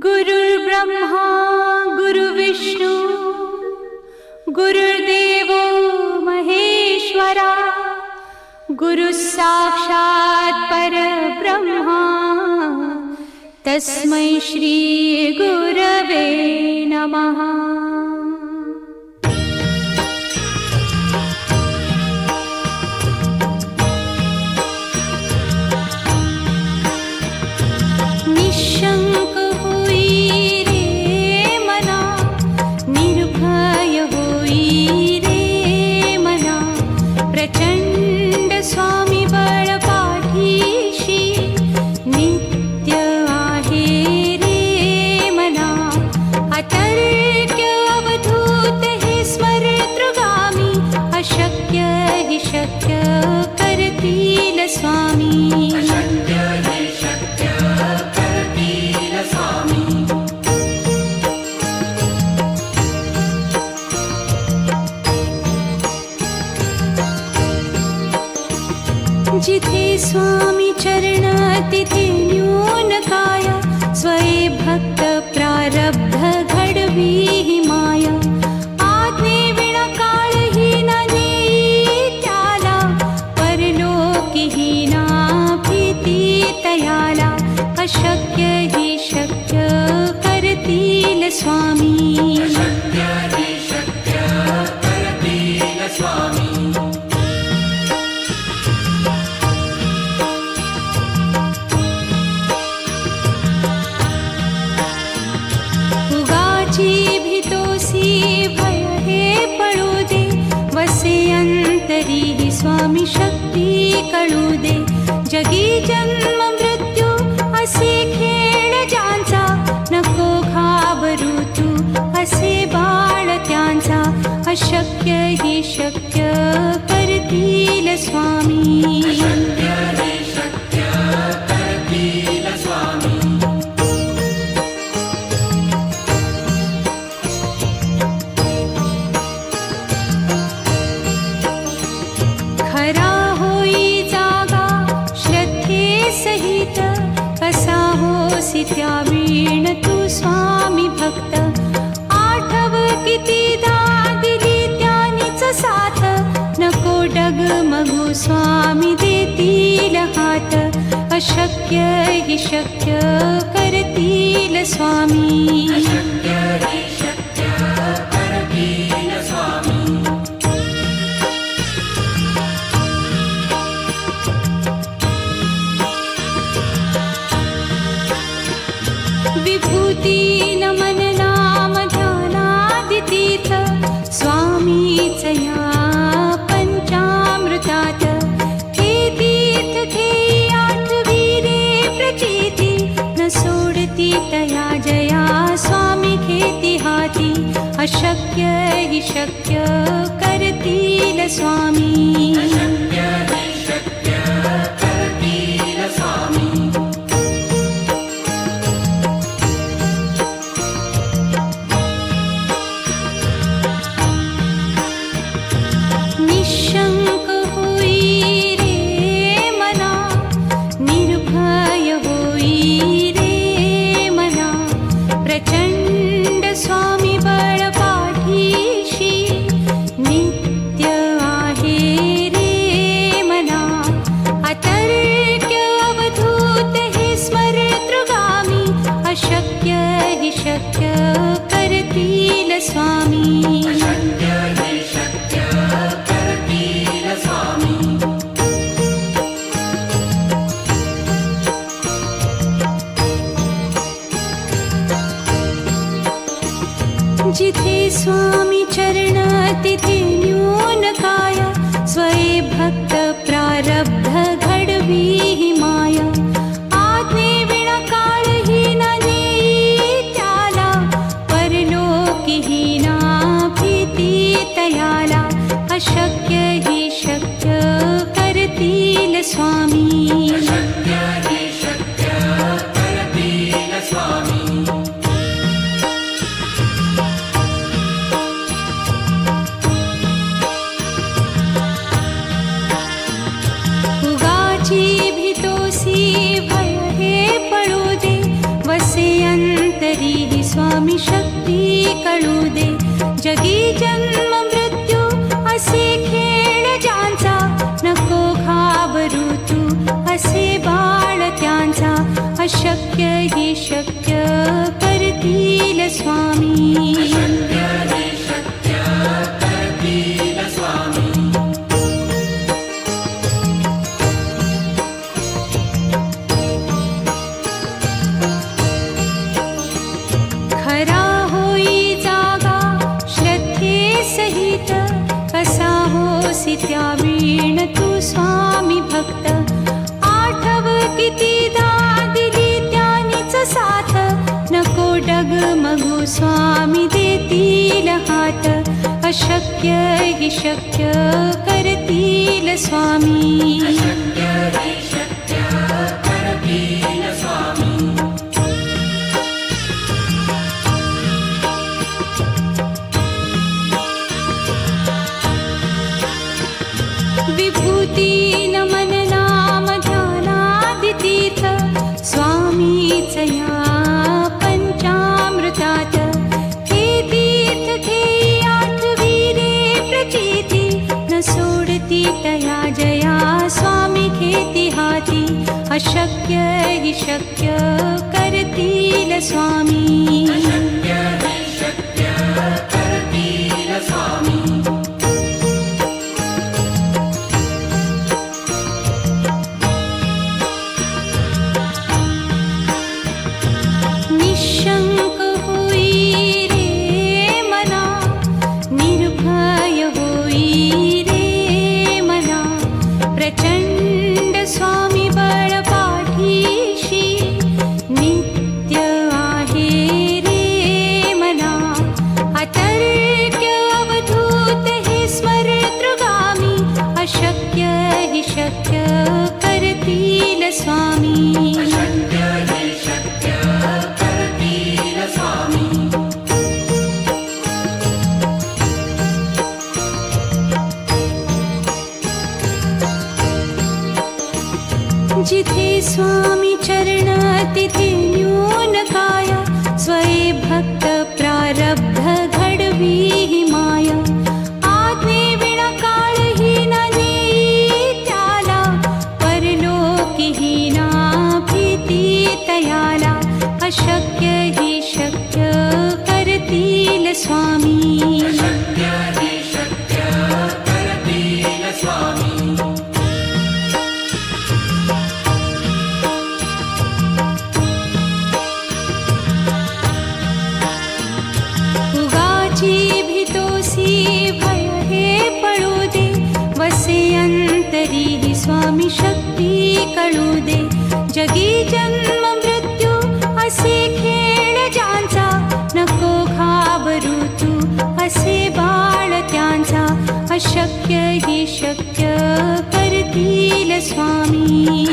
गुरुर्ब्रह्मा गुरुर्विष्णू गुरुर्देवो महेश्वरा गुरुः साक्षात् परब्रह्मा तस्मै श्री गुरवे नमः। निशंक होई रे मना, निर्भय होई रे मना, प्रचंड स्वामी बळ पाठीशी नित्य आहे रे मना। अतर्क्य अवधूत हे स्मरतृगामी, अशक्य हि शक्य करतील स्वामी। जिथे स्वामी चरण तिथे न्यून काया, स्वये भक्त प्रारब्ध घडवी ही माया। आज्ञे विना काळहीन नेई त्याला, परलोकीहीना भीती तयाला। अशक्य हि शक्य करतील स्वामी। भय हे पळू दे, वसे अंतरी ही स्वामी शक्ती कळू दे। जगी जन्म मृत्यू असे खेळ ज्यांचा, नको घाबरू तू असे बाळ त्यांचा। अशक्य ही शक्य करतील स्वामी। खरा होई जागा श्रद्धे सहित, कसा होसी त्या वीण तू स्वामी भक्त। आठव कितीदा दिली त्यानीच साथ, नको डगमगू स्वामी देतील हात। अशक्य हि शक्य करतील स्वामी। विभूती नमन नाम ध्यानादितीर्थ, स्वामीच या पंचामृतात। हे तीर्थ घेई आठवी रे प्रचिती, न सोडती तया जया स्वामी घेती हाती। अशक्य हि शक्य करतील स्वामी। निशंक होई रे मना, निर्भय होई रे मना, प्रचंड स्वामी बळ पाठीशी नित्य आहे रे मना। अतर्क्य अवधूत हे स्मरतृगामी, अशक्य हि शक्य करतील स्वामी। जिथे स्वामी चरण तिथे न्यून काया, स्वये भक्त प्रारब्ध घडवी ही माया। आज्ञे विना काळहीन नेई त्याला, परलोकीहीना भीती तयाला। अशक्य हि शक्य करतील स्वामी। तरीही स्वामी शक्ती कळू दे. जगी जन्म मृत्यू असे खेळ ज्यांचा, नको घाबरू तू असे बाळ त्यांचा. अशक्य ही शक्य करतील स्वामी. खरा होई जागा श्रद्धे सहित, कसा होसी त्या वीण तू स्वामी भक्त. आठव कितीदा दिली त्यानीच साथ, नको डगमगू स्वामी देतील हात. अशक्य ही शक्य करतील स्वामी. विभूती नमन नाम ध्यानादितीर्थ, स्वामीच या पंचामृतात. हे तीर्थ घेई आठविरे प्रचिती, न सोडती तया जया स्वामी घेती हाती. अशक्य हि शक्य करतील स्वामी. निशंक होई रे मना, निर्भय होई रे मना. प्रचंड स्वामी बळ पाठीशी, नित्य आहे रे मना. अतर्क्य अवधूत हे स्मरतृगामी, अशक्य हि शक्य करतील स्वामी. जिथे स्वामी चरण तिथे न्यून काय, स्वये भक्त प्रारब्ध घडवी ही माय. आज्ञे विना काळही न नेई त्याला, परलोकीही ना भीती तयाला. अशक्य ही शक्य करतील स्वामी. उगाची भीतोसी भय हे पळू दे, वसे अंतरी ही स्वामी शक्ती कळू दे. जगी जन्म मृत्यू असे खेळ ज्यांचा, नको घाबरू तू असे बाळ त्यांचा. अशक्य ही शक्य करतील स्वामी.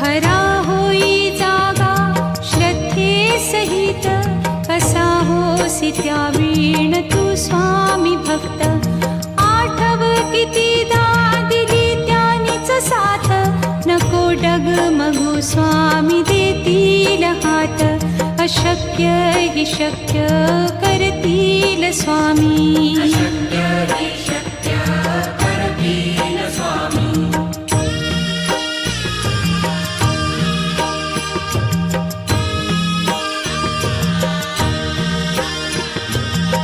खरा होई जागा श्रद्धे सहित, कसा होसी त्या वीण तू स्वामी भक्त. आठव कितीदा दिली त्यानीच साथ, नको डगमगू स्वामी देतील हात. अशक्य हि शक्य करतील स्वामी.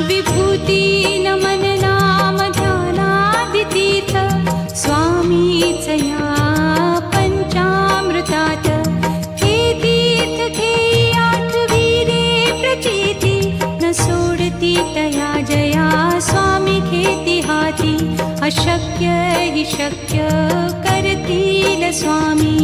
विभूती नमन नाम ध्यानादितीर्थ, स्वामीच या पंचामृतात. हे तीर्थ घेई आठविरे प्रचिती, न सोडती तया जया स्वामी घेती हाती. अशक्य हि शक्य करतील स्वामी.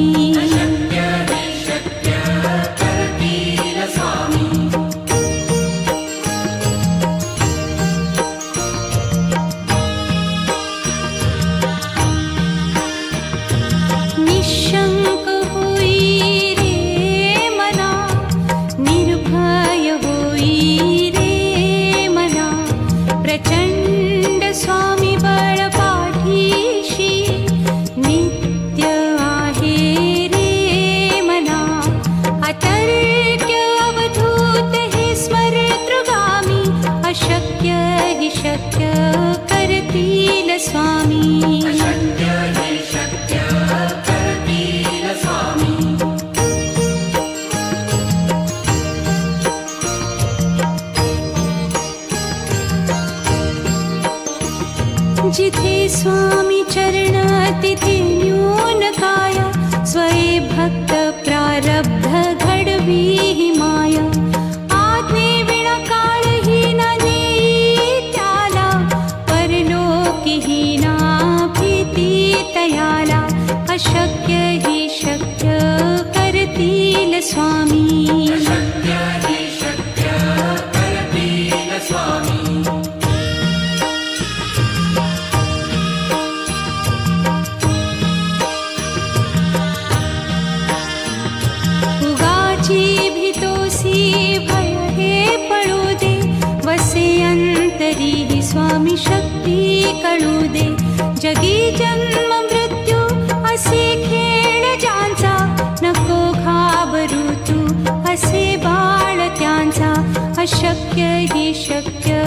निशंक होई रे मना, निर्भय होई रे जिथे स्वामी चरण तिथे न्यून काया, स्वये भक्त प्रारब्ध घडवी ही माया. आज्ञे विना काळही ना नेई त्याला, परलोकीही ना भीती तयाला. अशक्य ही शक्य करतील स्वामी. उगाची भीतोसी भय हे पळू दे, वसे अंतरी ही स्वामी शक्ती कळू दे. जगी जन्म मृत्यू असे खेळ ज्यांचा, नको घाबरू तू असे बाळ त्यांचा. अशक्य ही शक्य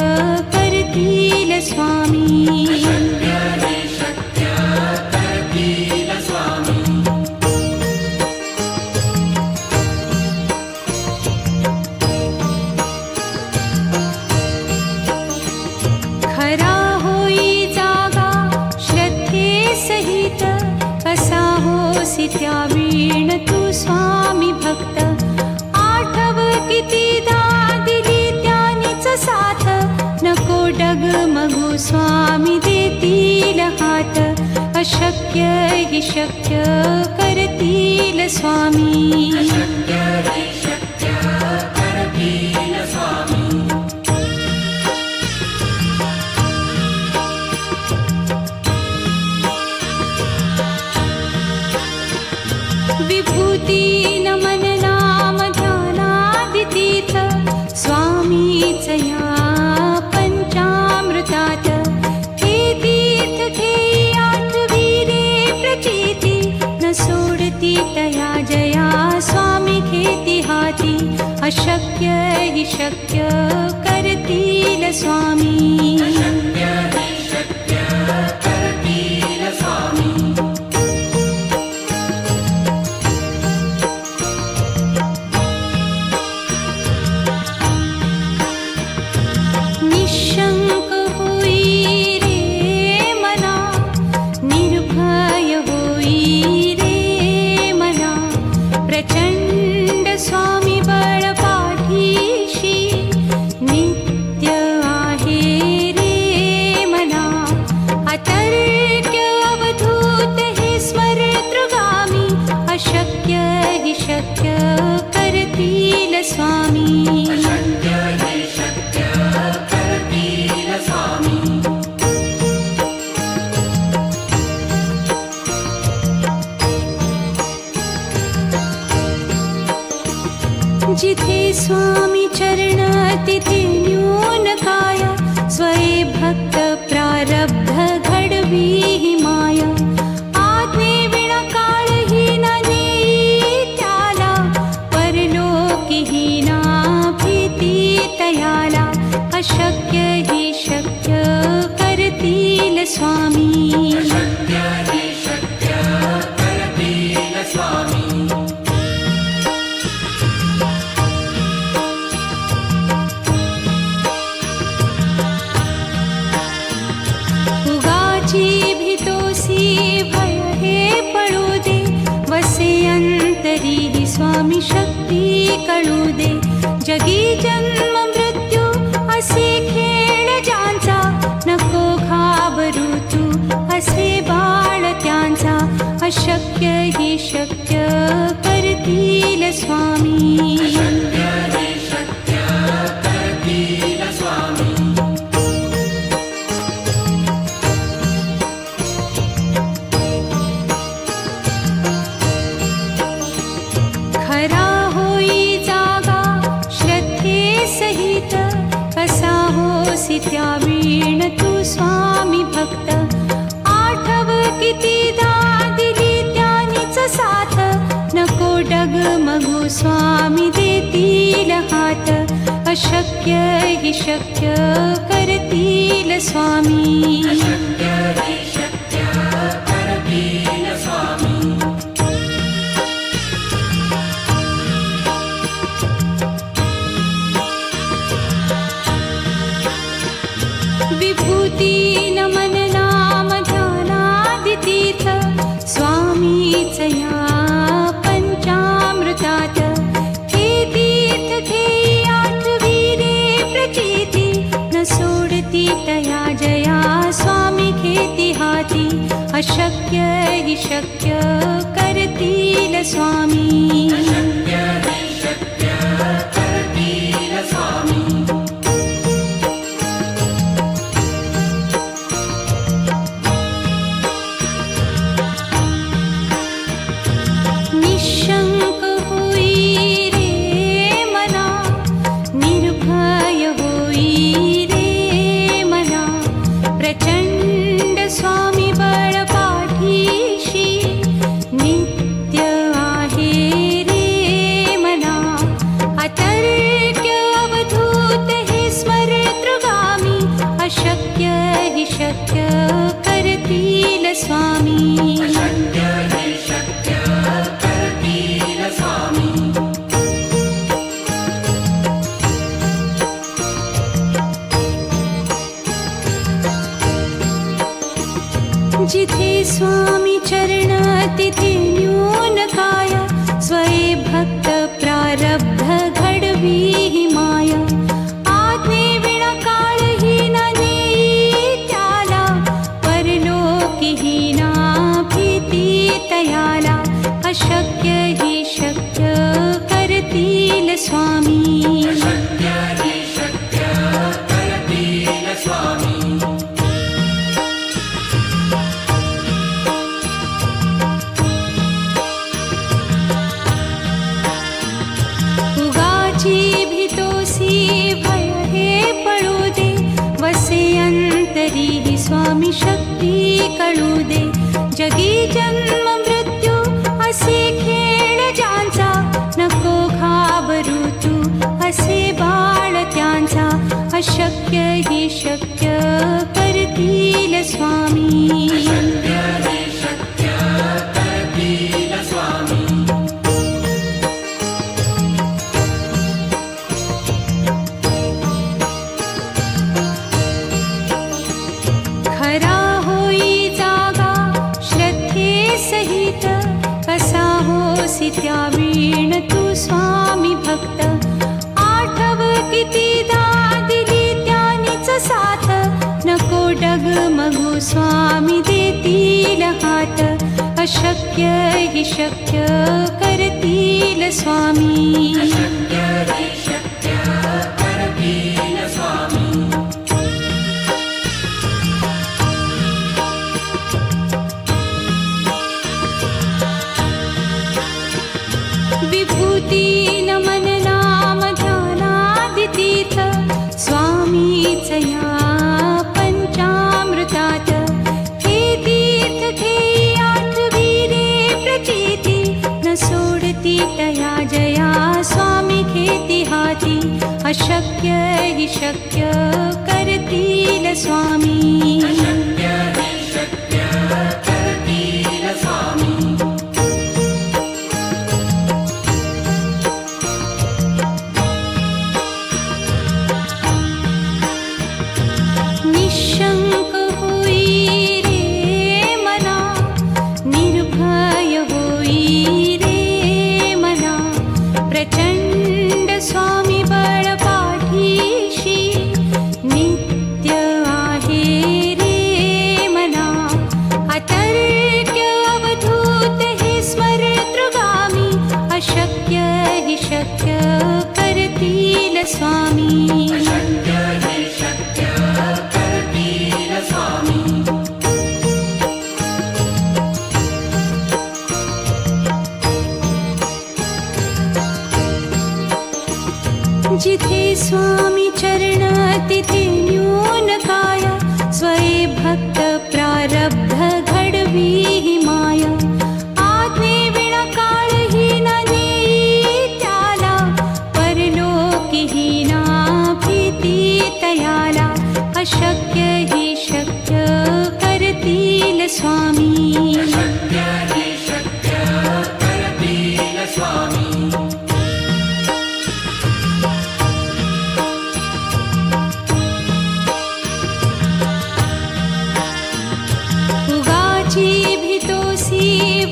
करतील स्वामी. खरा होई जागा श्रद्धे सहित, कसा होसी त्या वीण तू स्वामी भक्त. आठव कितीदा दिली त्यानीच साथ, नको डगमगू स्वामी देतील हात. अशक्य ही शक्य करतील स्वामी. विभूती नमन नाम ध्यानादितीर्थ, स्वामीच या पंचामृतात. हे तीर्थ घेई आठवी रे प्रचिती, न सोडती तया जया स्वामी घेती हाती. अशक्य ही शक्य करतील स्वामी. निशंक होई रे मना, निर्भय होई रे मना. प्रचंड स्वामी बळ पाठीशी, नित्य आहे रे मना. अतर्क्य अवधूत हे स्मरतृगामी, अशक्य ही शक्य करतील स्वामी. जिथे स्वामी चरण तिथे न्यून काया, स्वये भक्त प्रारब्ध घडवी ही माया. आज्ञे विना काळही ना नेई त्याला, परलोकीही ना भीती तयाला. अशक्य ही शक्य करतील स्वामी. उगाची भीतोसी भय हे पळू दे, वसे अंतरी ही स्वामी शक्ती कळू दे. जगी जन्म मृत्यू असे खेळ ज्यांचा, नको घाबरू तू असे बाळ त्यांचा. अशक्य ही शक्य करतील स्वामी. खरा होई जागा श्रद्धे सहित, कसा होसी त्या वीण तू स्वामी भक्त. आठव कितीदा दिली त्यानीच साथ, नको डगमगू स्वामी देतील हात. अशक्य ही शक्य करतील स्वामी. विभूती नमन नाम स्वामीचया पंचामृतात हे तीर्थ घेई आठविरे प्रचिती न सोडती तया जया स्वामी घेती हाती अशक्य हि शक्य करतील स्वामी निशंक होई रे मना निर्भय होई रे मना प्रचंड स्वामी बळ पाठीशी नित्य आहे रे मना अतर्क्य अवधूत हे स्मरतृगामी अशक्य हि शक्य करतील स्वामी जिथे स्वामी चरण तिथे न्यून काय स्वये भक्त प्रारब्ध घडवी हि माया आज्ञे विना काळही न नेई त्याला परलोकीही ना भीती तयाला अशक्य हि शक्य करतील स्वामी भय हे पळू दे वसे अंतरी ही स्वामी शक्ती कळू दे जगी जन्म मृत्यू असे खेळ ज्यांचा नको घाबरू तू असे बाळ त्यांचा अशक्य ही शक्य करतील स्वामी खरा होई जागा श्रद्धे सहित कसा होसी त्या वीण तू स्वामी भक्त आठव कितीदा दिली त्यानीच साथ नको डगमगू स्वामी देतील हात अशक्य हि शक्य करतील स्वामी विभूती नमन नाम ध्यानादितीर्थ स्वामीचया पंचामृतात हे तीर्थ घेई आठविरे प्रचिती न सोडती तया जया स्वामी घेती हाती अशक्य हि शक्य करतील स्वामी निशंक होई रे मना निर्भय होई रे मना प्रचंड स्वामी बळ पाठीशी नित्य आहे रे मना अतर्क्य अवधूत हे स्मरतृगामी अशक्य हि शक्य करतील स्वामी जिथे स्वामी चरण तिथे न्यून काय स्वये भक्त प्रारब्ध घडवी हि माया आज्ञे विना काळही न नेई त्याला परलोकीही ना भीती तयाला अशक्य हि शक्य करतील स्वामी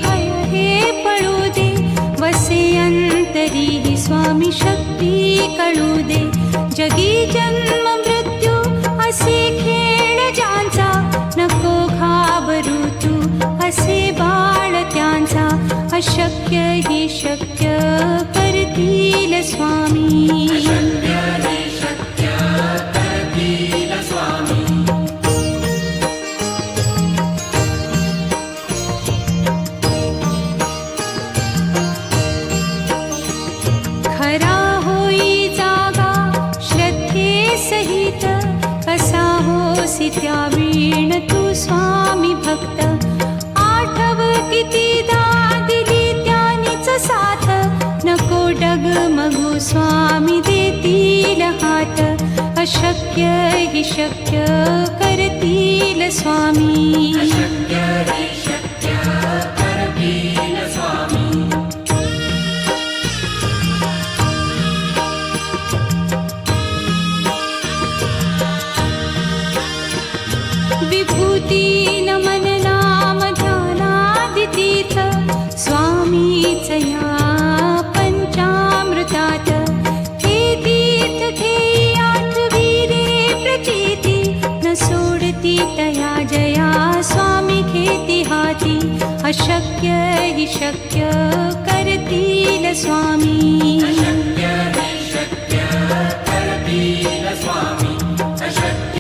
भय हे जगी जन्म मृत्यू असे खेळ ज्यांचा, नको घाबरू तू असे बाळ त्यांचा. अशक्य ही शक्य करतील स्वामी. खरा होई जागा श्रद्धे सहित, कसा होसी त्या वीण तू स्वामी भक्त. आठव कितीदा दिली त्यानीच साथ, नको डगमगू स्वामी देतील हात. अशक्य ही शक्य करतील स्वामी. विभूती नमन नाम ध्यानादितीर्थ, स्वामीच या पंचामृतात. हे तीर्थ घेई आठवी रे प्रचिती, न सोडती तया जया स्वामी घेती हाती. अशक्य ही शक्य करतील स्वामी.